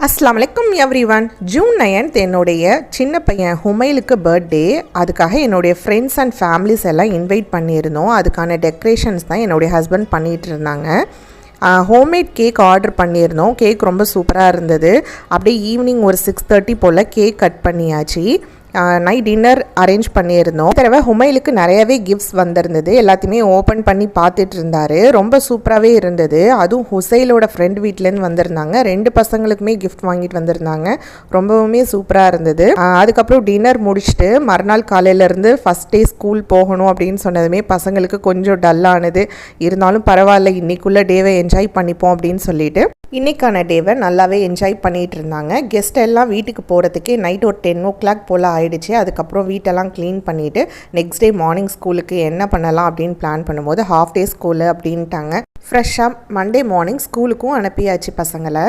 அஸ்ஸலாமு அலைக்கும் everyone. June 9 என்னுடைய சின்ன பையன் ஹுமைலுக்கு பர்த்டே. அதுக்காக என்னுடைய ஃப்ரெண்ட்ஸ் அண்ட் ஃபேமிலிஸ் எல்லாம் இன்வைட் பண்ணியிருந்தோம். அதுக்கான டெக்கரேஷன்ஸ் தான் என்னுடைய ஹஸ்பண்ட் பண்ணிகிட்டு இருந்தாங்க. ஹோம்மேட் கேக் ஆர்டர் பண்ணியிருந்தோம். கேக் ரொம்ப சூப்பராக இருந்தது. அப்படியே ஈவினிங் ஒரு 6:30 போல் கேக் கட் பண்ணியாச்சு. நைட் டின்னர் அரேஞ்ச் பண்ணியிருந்தோம். தடவை ஹுமைலுக்கு நிறையவே கிஃப்ட்ஸ் வந்திருந்தது. எல்லாத்தையுமே ஓப்பன் பண்ணி பார்த்துட்டு இருந்தார். ரொம்ப சூப்பராகவே இருந்தது. அதுவும் ஹுசைலோட ஃப்ரெண்ட் வீட்டிலேருந்து வந்திருந்தாங்க. 2 பசங்களுக்குமே கிஃப்ட் வாங்கிட்டு வந்திருந்தாங்க. ரொம்பவுமே சூப்பராக இருந்தது. அதுக்கப்புறம் டின்னர் முடிச்சுட்டு மறுநாள் காலையிலேருந்து ஃபஸ்ட் டே ஸ்கூல் போகணும் அப்படின்னு சொன்னதுமே பசங்களுக்கு கொஞ்சம் டல்லானது. இருந்தாலும் பரவாயில்ல, இன்றைக்குள்ள டேவை என்ஜாய் பண்ணிப்போம் அப்படின்னு சொல்லிட்டு இன்றைக்கான டேவை நல்லாவே என்ஜாய் பண்ணிகிட்டு இருந்தாங்க. கெஸ்ட் எல்லாம் வீட்டுக்கு போகிறதுக்கே நைட் ஒரு 10 o'clock போல் ஆகிடுச்சு. அதுக்கப்புறம் வீட்டெல்லாம் க்ளீன் பண்ணிவிட்டு நெக்ஸ்ட் டே மார்னிங் ஸ்கூலுக்கு என்ன பண்ணலாம் அப்படின்னு பிளான் பண்ணும்போது ஹாஃப் டே ஸ்கூலு அப்படின்ட்டாங்க. ஃப்ரெஷ்ஷாக மண்டே மார்னிங் ஸ்கூலுக்கும் அனுப்பியாச்சு பசங்களை.